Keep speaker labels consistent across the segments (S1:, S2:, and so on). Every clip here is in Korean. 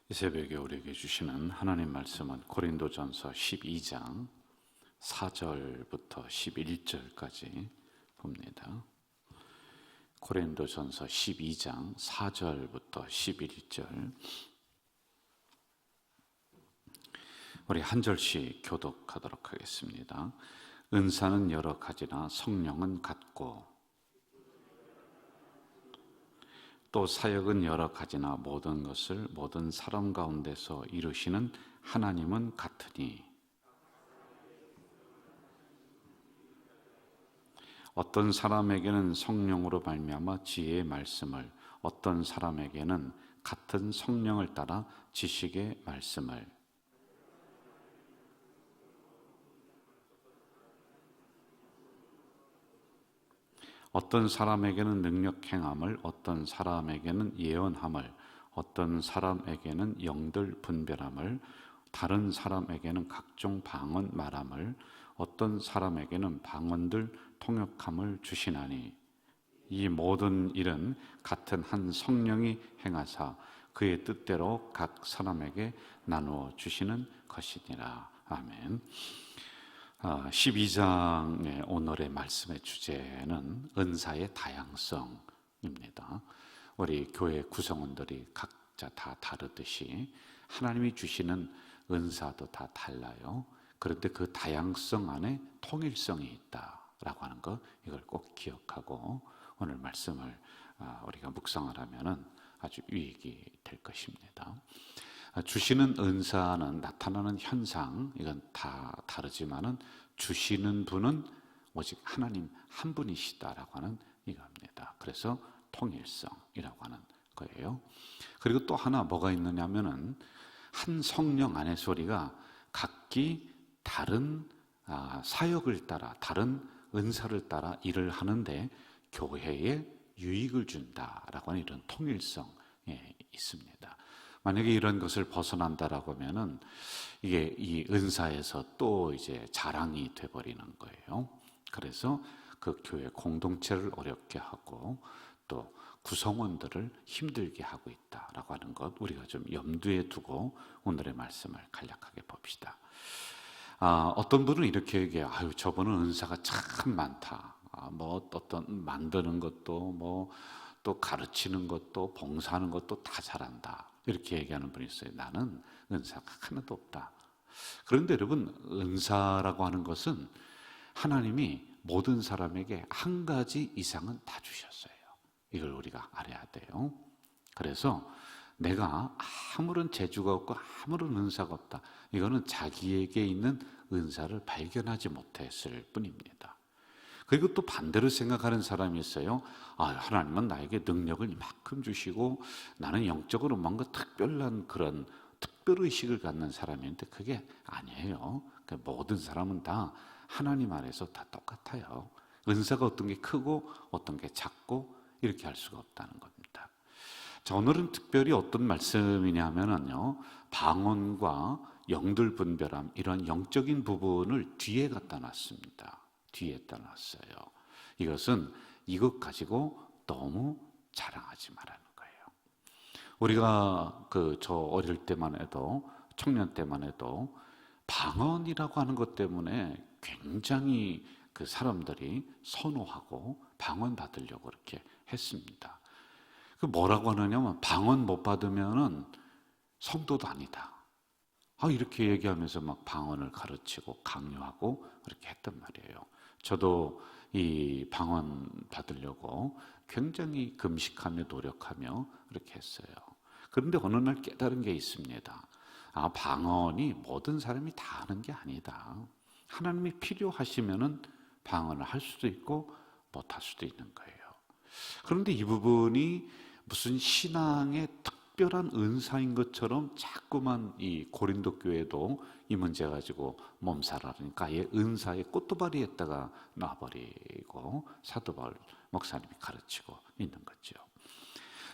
S1: 이 새벽에 우리에게 주시는 하나님 말씀은 고린도전서 12장 4절부터 11절까지 봅니다. 고린도전서 12장 4절부터 11절, 우리 한 절씩 교독하도록 하겠습니다. 은사는 여러 가지나 성령은 같고 또 사역은 여러 가지나 모든 것을 모든 사람 가운데서 이루시는 하나님은 같으니 어떤 사람에게는 성령으로 말미암아 지혜의 말씀을, 어떤 사람에게는 같은 성령을 따라 지식의 말씀을, 어떤 사람에게는 능력 행함을, 어떤 사람에게는 예언함을, 어떤 사람에게는 영들 분별함을, 다른 사람에게는 각종 방언 말함을, 어떤 사람에게는 방언들 통역함을 주시나니 이 모든 일은 같은 한 성령이 행하사 그의 뜻대로 각 사람에게 나누어 주시는 것이니라. 아멘. 12장의 오늘의 말씀의 주제는 은사의 다양성입니다. 우리 교회 구성원들이 각자 다 다르듯이 하나님이 주시는 은사도 다 달라요. 그런데 그 다양성 안에 통일성이 있다라고 하는 거, 이걸 꼭 기억하고 오늘 말씀을 우리가 묵상을 하면은 아주 유익이 될 것입니다. 주시는 은사는 나타나는 현상, 이건 다 다르지만은 주시는 분은 오직 하나님 한 분이시다라고 하는 이겁니다. 그래서 통일성이라고 하는 거예요. 그리고 또 하나 뭐가 있느냐면은 한 성령 안에서 우리가 각기 다른 사역을 따라, 다른 은사를 따라 일을 하는데 교회에 유익을 준다라고 하는 이런 통일성이 있습니다. 만약에 이런 것을 벗어난다라고 하면은 이게 이 은사에서 또 이제 자랑이 돼버리는 거예요. 그래서 그 교회 공동체를 어렵게 하고 또 구성원들을 힘들게 하고 있다라고 하는 것, 우리가 좀 염두에 두고 오늘의 말씀을 간략하게 봅시다. 어떤 분은 이렇게 얘기해요. 아유, 저분은 은사가 참 많다. 뭐 어떤 만드는 것도 뭐 또 가르치는 것도 봉사하는 것도 다 잘한다. 이렇게 얘기하는 분이 있어요. 나는 은사가 하나도 없다. 그런데 여러분, 은사라고 하는 것은 하나님이 모든 사람에게 한 가지 이상은 다 주셨어요. 이걸 우리가 알아야 돼요. 그래서 내가 아무런 재주가 없고 아무런 은사가 없다, 이거는 자기에게 있는 은사를 발견하지 못했을 뿐입니다. 그리고 또 반대로 생각하는 사람이 있어요. 하나님은 나에게 능력을 이만큼 주시고 나는 영적으로 뭔가 특별한 그런 특별의식을 갖는 사람인데 그게 아니에요. 모든 사람은 다 하나님 안에서 다 똑같아요. 은사가 어떤 게 크고 어떤 게 작고 이렇게 할 수가 없다는 겁니다. 자, 오늘은 특별히 어떤 말씀이냐 하면은요, 방언과 영들 분별함, 이런 영적인 부분을 뒤에 갖다 놨습니다. 뒤에 따놨어요. 이것은 이것 가지고 너무 자랑하지 말라는 거예요. 우리가 저 어릴 때만 해도, 청년 때만 해도 방언이라고 하는 것 때문에 굉장히 그 사람들이 선호하고 방언 받으려고 그렇게 했습니다. 그 뭐라고 하느냐면 방언 못 받으면은 성도도 아니다. 이렇게 얘기하면서 막 방언을 가르치고 강요하고 그렇게 했단 말이에요. 저도 이 방언 받으려고 굉장히 금식하며 노력하며 그렇게 했어요. 그런데 어느 날 깨달은 게 있습니다. 방언이 모든 사람이 다 하는 게 아니다. 하나님이 필요하시면은 방언을 할 수도 있고 못 할 수도 있는 거예요. 그런데 이 부분이 무슨 신앙의 특별한 은사인 것처럼 자꾸만 이 고린도 교회도 이 문제 가지고 몸살하니까 아예 은사의 꽃도발이에다가 놔버리고 사도 바울 목사님이 가르치고 있는 거죠.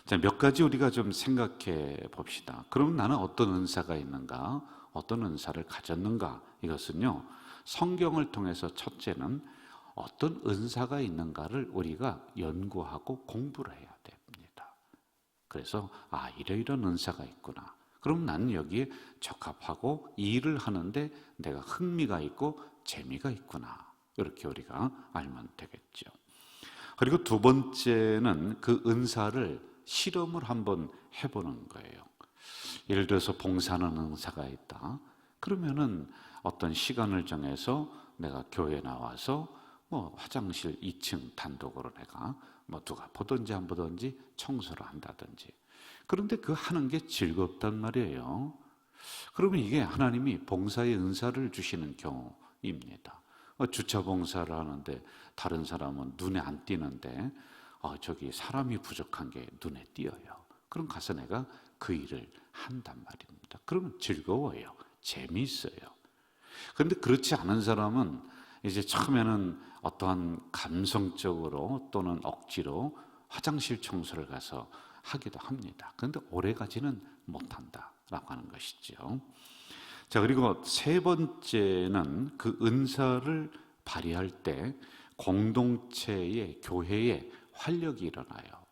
S1: 자, 몇 가지 우리가 좀 생각해 봅시다. 그럼 나는 어떤 은사가 있는가? 어떤 은사를 가졌는가? 이것은요, 성경을 통해서 첫째는 어떤 은사가 있는가를 우리가 연구하고 공부를 해야 됩니다. 그래서 이러이러한 은사가 있구나. 그럼 나는 여기에 적합하고 이 일을 하는데 내가 흥미가 있고 재미가 있구나. 이렇게 우리가 알면 되겠죠. 그리고 두 번째는 그 은사를 실험을 한번 해보는 거예요. 예를 들어서 봉사하는 은사가 있다. 그러면은 어떤 시간을 정해서 내가 교회에 나와서 화장실 2층 단독으로 내가 누가 보든지 안 보든지 청소를 한다든지. 그런데 그 하는 게 즐겁단 말이에요. 그러면 이게 하나님이 봉사의 은사를 주시는 경우입니다. 주차 봉사를 하는데 다른 사람은 눈에 안 띄는데 저기 사람이 부족한 게 눈에 띄어요. 그럼 가서 내가 그 일을 한단 말입니다. 그러면 즐거워요. 재미있어요. 그런데 그렇지 않은 사람은 이제 처음에는 어떠한 감성적으로 또는 억지로 화장실 청소를 가서 하기도 합니다. 그런데 오래가지는 못한다라고 하는 것이죠. 자, 그리고 세 번째는 그 은사를 발휘할 때 공동체의 교회에 활력이 일어나요.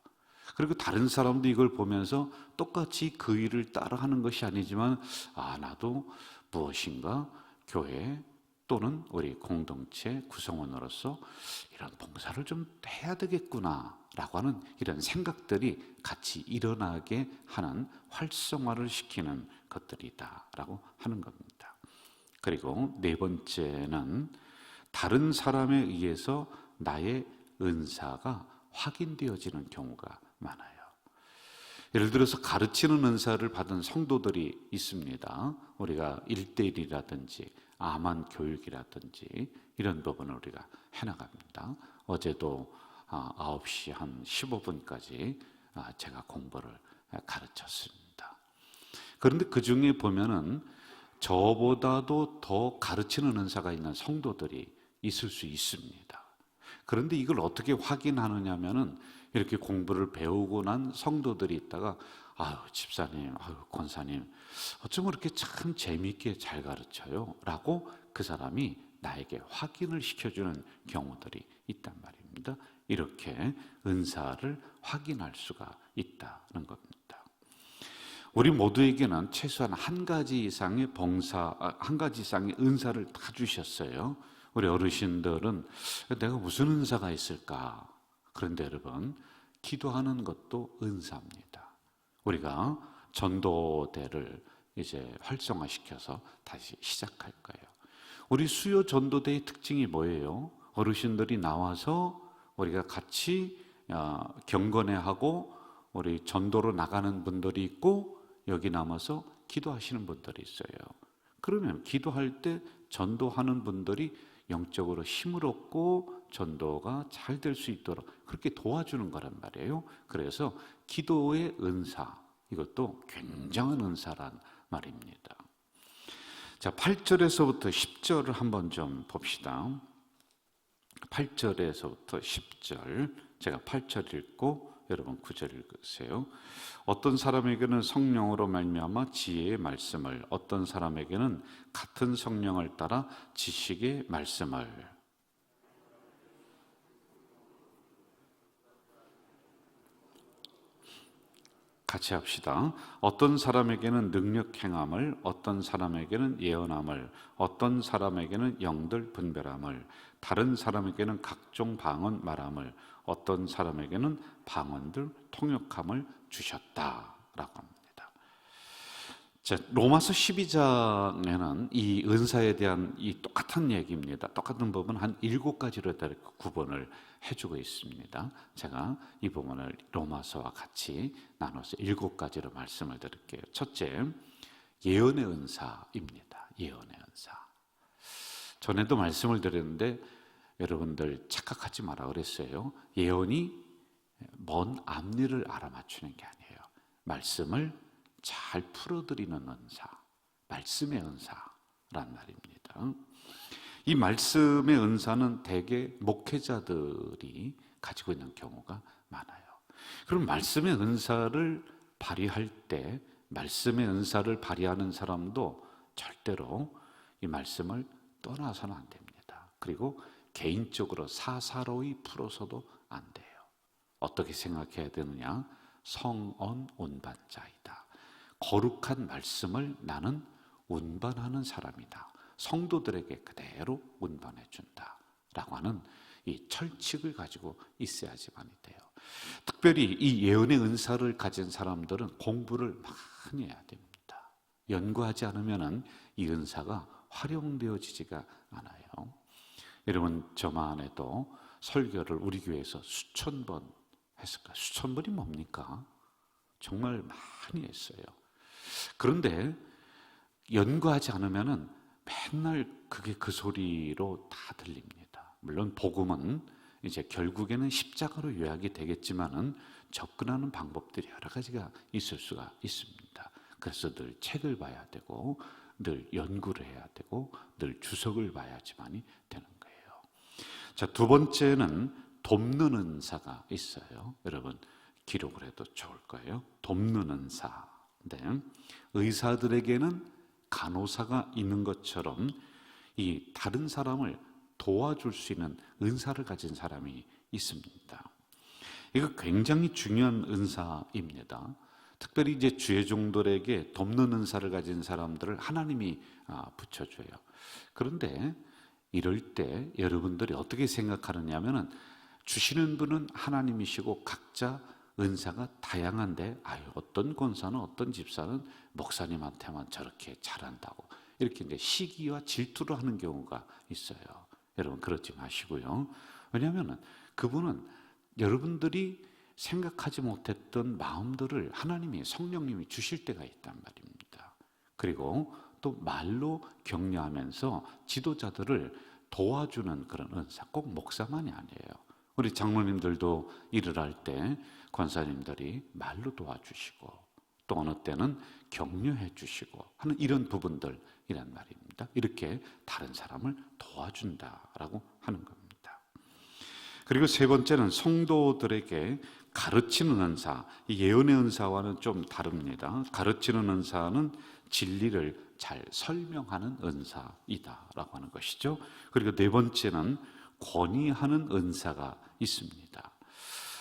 S1: 그리고 다른 사람도 이걸 보면서 똑같이 그 일을 따라하는 것이 아니지만 나도 무엇인가 교회 또는 우리 공동체 구성원으로서 이런 봉사를 좀 해야 되겠구나 라고 하는 이런 생각들이 같이 일어나게 하는 활성화를 시키는 것들이다 라고 하는 겁니다. 그리고 네 번째는 다른 사람에 의해서 나의 은사가 확인되어지는 경우가 많아요. 예를 들어서 가르치는 은사를 받은 성도들이 있습니다. 우리가 1:1이라든지 암한 교육이라든지 이런 부분을 우리가 해나갑니다. 어제도 9시 한 15분까지 제가 공부를 가르쳤습니다. 그런데 그 중에 보면은 저보다도 더 가르치는 은사가 있는 성도들이 있을 수 있습니다. 그런데 이걸 어떻게 확인하느냐면은 이렇게 공부를 배우고 난 성도들이 있다가 집사님, 권사님 어쩜 그렇게 참 재미있게 잘 가르쳐요? 라고 그 사람이 나에게 확인을 시켜주는 경우들이 있단 말입니다. 이렇게 은사를 확인할 수가 있다는 겁니다. 우리 모두에게는 최소한 한 가지 이상의 한 가지 이상의 은사를 다 주셨어요. 우리 어르신들은 내가 무슨 은사가 있을까? 그런데 여러분, 기도하는 것도 은사입니다. 우리가 전도대를 이제 활성화시켜서 다시 시작할 거예요. 우리 수요 전도대의 특징이 뭐예요? 어르신들이 나와서 우리가 같이 경건회하고 우리 전도로 나가는 분들이 있고 여기 남아서 기도하시는 분들이 있어요. 그러면 기도할 때 전도하는 분들이 영적으로 힘을 얻고 전도가 잘 될 수 있도록 그렇게 도와주는 거란 말이에요. 그래서 기도의 은사, 이것도 굉장한 은사란 말입니다. 자, 8절에서부터 10절을 한번 좀 봅시다. 8절에서부터 10절, 제가 8절 읽고 여러분 9절 읽으세요. 어떤 사람에게는 성령으로 말미암아 지혜의 말씀을, 어떤 사람에게는 같은 성령을 따라 지식의 말씀을, 같이 합시다. 어떤 사람에게는 능력 행함을, 어떤 사람에게는 예언함을, 어떤 사람에게는 영들 분별함을, 다른 사람에게는 각종 방언 말함을, 어떤 사람에게는 방언들 통역함을 주셨다라고 합니다. 자, 로마서 12장에는 이 은사에 대한 이 똑같은 얘기입니다. 똑같은 부분 한 7가지로 구분을 해주고 있습니다. 제가 이 부분을 로마서와 같이 나눠서 7가지로 말씀을 드릴게요. 첫째, 예언의 은사입니다. 예언의 은사. 전에도 말씀을 드렸는데 여러분들 착각하지 마라 그랬어요. 예언이 먼 앞일을 알아맞추는 게 아니에요. 말씀을 잘 풀어드리는 은사, 말씀의 은사란 말입니다. 이 말씀의 은사는 대개 목회자들이 가지고 있는 경우가 많아요. 그럼 말씀의 은사를 발휘할 때 말씀의 은사를 발휘하는 사람도 절대로 이 말씀을 떠나서는 안 됩니다. 그리고 개인적으로 사사로이 풀어서도 안 돼요. 어떻게 생각해야 되느냐? 성언 온반자이다. 거룩한 말씀을 나는 운반하는 사람이다. 성도들에게 그대로 운반해 준다 라고 하는 이 철칙을 가지고 있어야지만이 돼요. 특별히 이 예언의 은사를 가진 사람들은 공부를 많이 해야 됩니다. 연구하지 않으면 이 은사가 활용되어지지가 않아요. 여러분, 저만 해도 설교를 우리 교회에서 수천 번 했을까요? 수천 번이 뭡니까? 정말 많이 했어요. 그런데 연구하지 않으면 맨날 그게 그 소리로 다 들립니다. 물론 복음은 이제 결국에는 십자가로 요약이 되겠지만은 접근하는 방법들이 여러 가지가 있을 수가 있습니다. 그래서 늘 책을 봐야 되고, 늘 연구를 해야 되고, 늘 주석을 봐야지만이 되는 거예요. 자, 두 번째는 돕는 은사가 있어요. 여러분 기록을 해도 좋을 거예요. 돕는 은사. 네. 의사들에게는 간호사가 있는 것처럼 이 다른 사람을 도와줄 수 있는 은사를 가진 사람이 있습니다. 이거 굉장히 중요한 은사입니다. 특별히 이제 주의 종들에게 돕는 은사를 가진 사람들을 하나님이 붙여줘요. 그런데 이럴 때 여러분들이 어떻게 생각하느냐 하면은 주시는 분은 하나님이시고 각자 은사가 다양한데 어떤 권사는 어떤 집사는 목사님한테만 저렇게 잘한다고 이렇게 이제 시기와 질투를 하는 경우가 있어요. 여러분 그러지 마시고요. 왜냐하면 그분은 여러분들이 생각하지 못했던 마음들을 하나님이 성령님이 주실 때가 있단 말입니다. 그리고 또 말로 격려하면서 지도자들을 도와주는 그런 은사, 꼭 목사만이 아니에요. 우리 장로님들도 일을 할 때 권사님들이 말로 도와주시고 또 어느 때는 격려해 주시고 하는 이런 부분들이란 말입니다. 이렇게 다른 사람을 도와준다라고 하는 겁니다. 그리고 세 번째는 성도들에게 가르치는 은사. 이 예언의 은사와는 좀 다릅니다. 가르치는 은사는 진리를 잘 설명하는 은사이다라고 하는 것이죠. 그리고 네 번째는 권위하는 은사가 있습니다.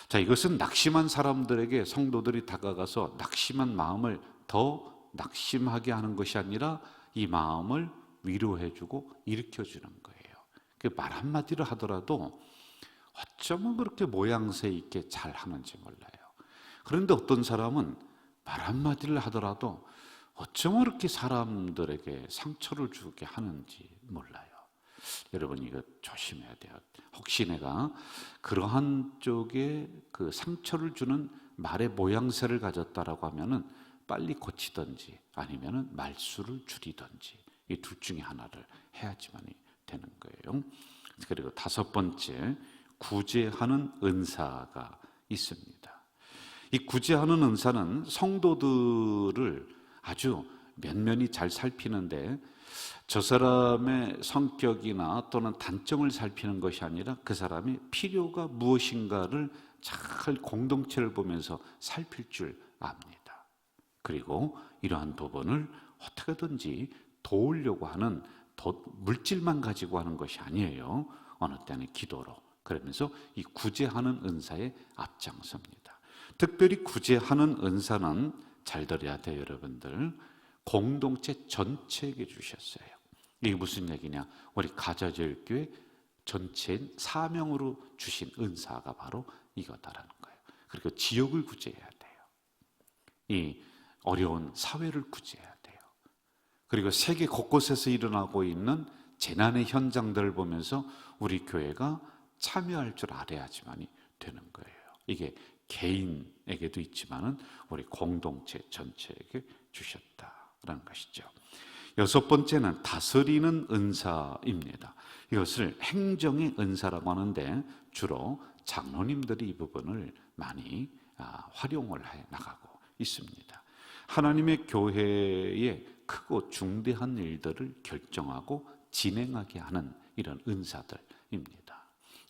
S1: 자, 이것은 낙심한 사람들에게 성도들이 다가가서 낙심한 마음을 더 낙심하게 하는 것이 아니라 이 마음을 위로해주고 일으켜주는 거예요. 말 한마디를 하더라도 어쩌면 그렇게 모양새 있게 잘 하는지 몰라요. 그런데 어떤 사람은 말 한마디를 하더라도 어쩌면 그렇게 사람들에게 상처를 주게 하는지 몰라요. 여러분 이거 조심해야 돼요. 혹시 내가 그러한 쪽에 그 상처를 주는 말의 모양새를 가졌다라고 하면은 빨리 고치든지 아니면은 말수를 줄이든지 이 둘 중에 하나를 해야지만이 되는 거예요. 그리고 다섯 번째, 구제하는 은사가 있습니다. 이 구제하는 은사는 성도들을 아주 면면히 잘 살피는데 저 사람의 성격이나 또는 단점을 살피는 것이 아니라 그 사람의 필요가 무엇인가를 잘 공동체를 보면서 살필 줄 압니다. 그리고 이러한 부분을 어떻게든지 도우려고 하는 물질만 가지고 하는 것이 아니에요. 어느 때는 기도로 그러면서 이 구제하는 은사에 앞장섭니다. 특별히 구제하는 은사는 잘 들어야 돼요, 여러분들. 공동체 전체에게 주셨어요. 이게 무슨 얘기냐? 우리 가자제일교회 전체인 사명으로 주신 은사가 바로 이거다라는 거예요. 그리고 지역을 구제해야 돼요. 이 어려운 사회를 구제해야 돼요. 그리고 세계 곳곳에서 일어나고 있는 재난의 현장들을 보면서 우리 교회가 참여할 줄 알아야지만이 되는 거예요. 이게 개인에게도 있지만은 우리 공동체 전체에게 주셨다라는 것이죠. 여섯 번째는 다스리는 은사입니다. 이것을 행정의 은사라고 하는데 주로 장로님들이 이 부분을 많이 활용을 해 나가고 있습니다. 하나님의 교회에 크고 중대한 일들을 결정하고 진행하게 하는 이런 은사들입니다.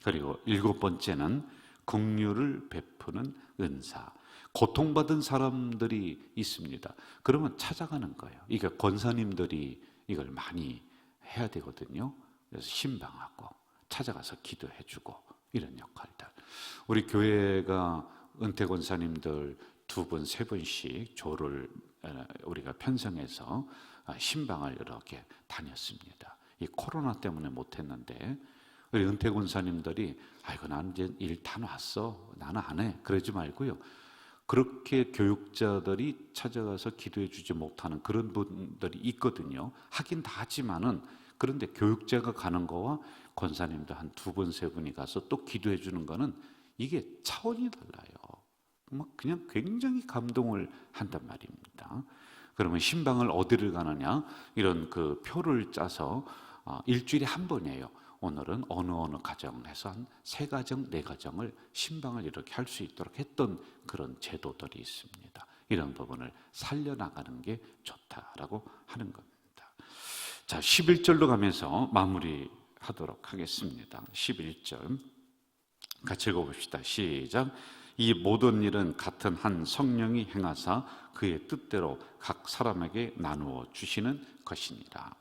S1: 그리고 일곱 번째는 긍휼을 베푸는 은사. 고통받은 사람들이 있습니다. 그러면 찾아가는 거예요. 이게 권사님들이 이걸 많이 해야 되거든요. 그래서 신방하고 찾아가서 기도해주고 이런 역할들. 우리 교회가 은퇴 권사님들 두 번, 세 번씩 조를 우리가 편성해서 신방을 이렇게 다녔습니다. 이 코로나 때문에 못했는데 우리 은퇴 권사님들이 아이고 나는 이제 일 다 놨어, 나는 안 해, 그러지 말고요. 그렇게 교육자들이 찾아가서 기도해 주지 못하는 그런 분들이 있거든요. 하긴 다 하지만은, 그런데 교육자가 가는 거와 권사님도 한 두 번, 세 분이 가서 또 기도해 주는 거는 이게 차원이 달라요. 막 그냥 굉장히 감동을 한단 말입니다. 그러면 신방을 어디를 가느냐, 이런 그 표를 짜서 일주일에 한 번이에요. 오늘은 어느 가정에서 한 3가정, 4가정을 신방을 이렇게 할 수 있도록 했던 그런 제도들이 있습니다. 이런 부분을 살려나가는 게 좋다라고 하는 겁니다. 자, 11절로 가면서 마무리하도록 하겠습니다. 11절 같이 읽어봅시다. 시작. 이 모든 일은 같은 한 성령이 행하사 그의 뜻대로 각 사람에게 나누어 주시는 것이니라.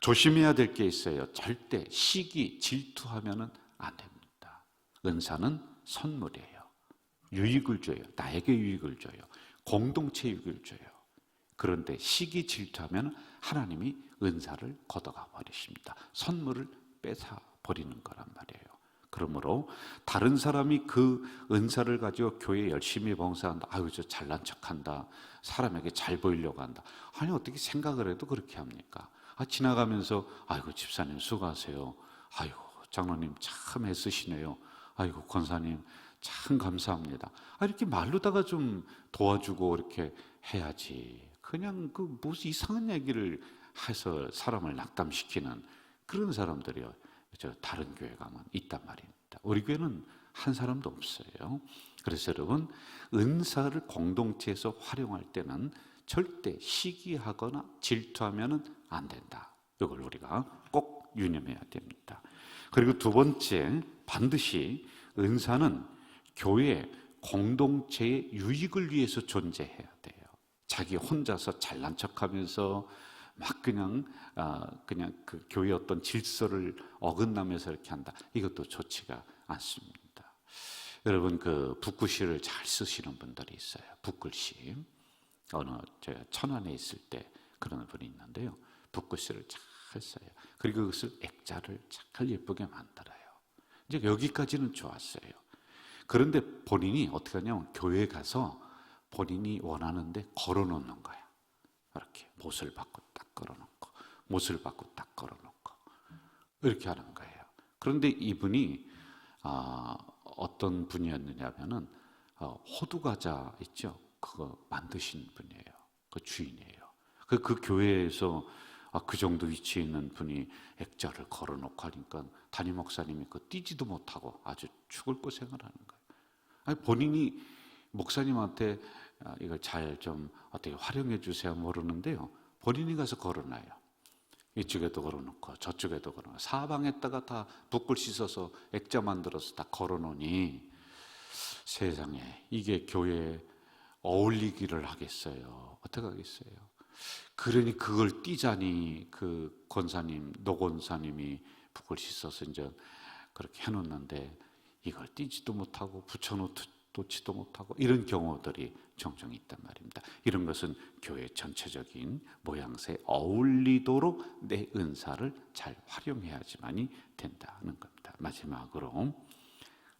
S1: 조심해야 될 게 있어요. 절대 시기, 질투하면 안 됩니다. 은사는 선물이에요. 유익을 줘요. 나에게 유익을 줘요. 공동체 유익을 줘요. 그런데 시기, 질투하면 하나님이 은사를 걷어가 버리십니다. 선물을 뺏어 버리는 거란 말이에요. 그러므로 다른 사람이 그 은사를 가지고 교회에 열심히 봉사한다, 아유 저 잘난 척한다, 사람에게 잘 보이려고 한다, 아니 어떻게 생각을 해도 그렇게 합니까? 지나가면서 아이고 집사님 수고하세요, 아이고 장로님 참 애쓰시네요, 아이고 권사님 참 감사합니다, 이렇게 말로다가 좀 도와주고 이렇게 해야지, 그냥 그 무슨 이상한 얘기를 해서 사람을 낙담시키는 그런 사람들이요, 저 다른 교회 가면 있단 말입니다. 우리 교회는 한 사람도 없어요. 그래서 여러분, 은사를 공동체에서 활용할 때는 절대 시기하거나 질투하면 안 된다. 이걸 우리가 꼭 유념해야 됩니다. 그리고 두 번째, 반드시 은사는 교회 공동체의 유익을 위해서 존재해야 돼요. 자기 혼자서 잘난 척하면서 막 그냥 그 교회 어떤 질서를 어긋나면서 이렇게 한다, 이것도 좋지가 않습니다. 여러분, 그 붓글씨를 잘 쓰시는 분들이 있어요. 붓글씨. 제가 천안에 있을 때 그런 분이 있는데요, 붓글씨를 잘 써요. 그리고 그것을 액자를 잘 예쁘게 만들어요. 이제 여기까지는 좋았어요. 그런데 본인이 어떻게 하냐면 교회에 가서 본인이 원하는데 걸어놓는 거야. 이렇게 못을 받고 딱 걸어놓고, 못을 받고 딱 걸어놓고 이렇게 하는 거예요. 그런데 이분이 어떤 분이었느냐면은 호두과자 있죠, 그거 만드신 분이에요. 그 주인이에요. 그 교회에서 그 정도 위치에 있는 분이 액자를 걸어놓고 하니까 담임 목사님이 그 뛰지도 못하고 아주 죽을 고생을 하는 거예요. 본인이 목사님한테 이걸 잘 좀 어떻게 활용해 주세요 모르는데요, 본인이 가서 걸어놔요. 이쪽에도 걸어놓고 저쪽에도 걸어놓고 사방에다가 다 붓글 씻어서 액자 만들어서 다 걸어놓으니 세상에 이게 교회에 어울리기를 하겠어요? 어떻게 하겠어요? 그러니 그걸 띄자니 그 권사님, 노권사님이 붓글 씻어서 이제 그렇게 해놓는데 이걸 띄지도 못하고 붙여놓지도 못하고 이런 경우들이 종종 있단 말입니다. 이런 것은 교회 전체적인 모양새에 어울리도록 내 은사를 잘 활용해야지만이 된다는 겁니다. 마지막으로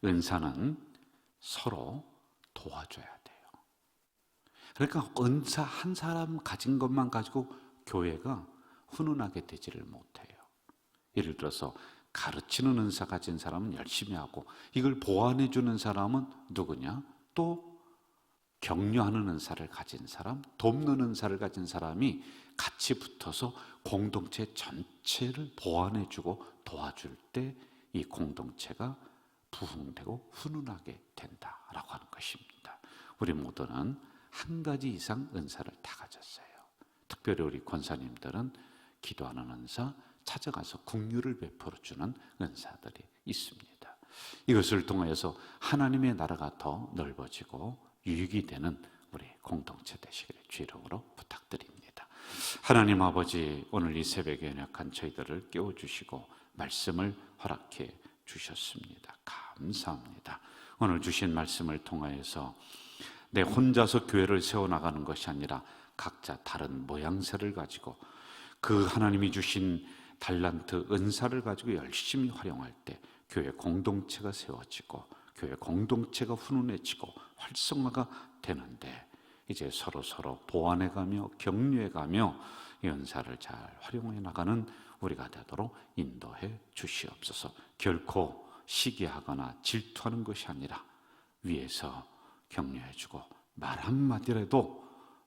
S1: 은사는 서로 도와줘야 돼요. 그러니까 은사 한 사람 가진 것만 가지고 교회가 훈훈하게 되지를 못해요. 예를 들어서 가르치는 은사 가진 사람은 열심히 하고, 이걸 보완해 주는 사람은 누구냐? 또 격려하는 은사를 가진 사람, 돕는 은사를 가진 사람이 같이 붙어서 공동체 전체를 보완해 주고 도와줄 때 이 공동체가 부흥되고 훈훈하게 된다라고 하는 것입니다. 우리 모두는 한 가지 이상 은사를 다 가졌어요. 특별히 우리 권사님들은 기도하는 은사, 찾아가서 긍휼을 베풀어 주는 은사들이 있습니다. 이것을 통해서 하나님의 나라가 더 넓어지고 유익이 되는 우리 공동체 되시기를 주의 이름으로 부탁드립니다. 하나님 아버지, 오늘 이 새벽에 연약한 저희들을 깨워주시고 말씀을 허락해 주셨습니다. 감사합니다. 오늘 주신 말씀을 통하여서 내 혼자서 교회를 세워나가는 것이 아니라 각자 다른 모양새를 가지고 그 하나님이 주신 달란트, 은사를 가지고 열심히 활용할 때 교회 공동체가 세워지고 교회 공동체가 훈훈해지고 활성화가 되는데, 이제 서로 보완해가며 격려해가며 이 은사를 잘 활용해 나가는 우리가 되도록 인도해 주시옵소서. 결코 시기하거나 질투하는 것이 아니라 위에서 격려해주고 말 한마디라도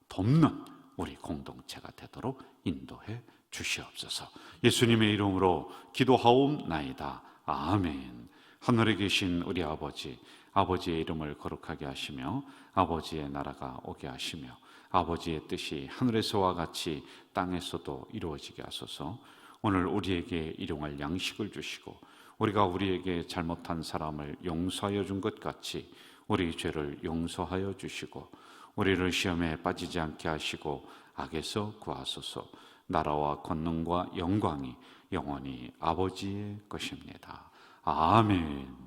S1: 돕는 우리 공동체가 되도록 인도해 주시옵소서. 예수님의 이름으로 기도하옵나이다. 아멘. 하늘에 계신 우리 아버지, 아버지의 이름을 거룩하게 하시며 아버지의 나라가 오게 하시며 아버지의 뜻이 하늘에서와 같이 땅에서도 이루어지게 하소서. 오늘 우리에게 일용할 양식을 주시고 우리가 우리에게 잘못한 사람을 용서하여 준 것 같이 우리 죄를 용서하여 주시고 우리를 시험에 빠지지 않게 하시고 악에서 구하소서. 나라와 권능과 영광이 영원히 아버지의 것입니다. 아멘.